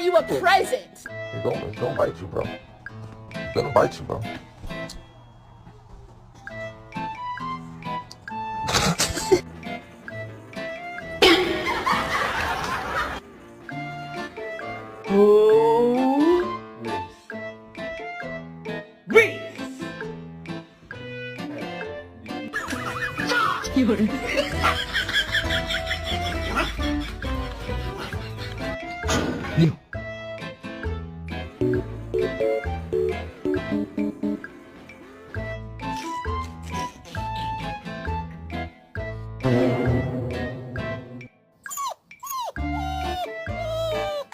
bought you a present. It's gonna bite you, bro. It's gonna bite you, bro. Oh. Reese. Reese.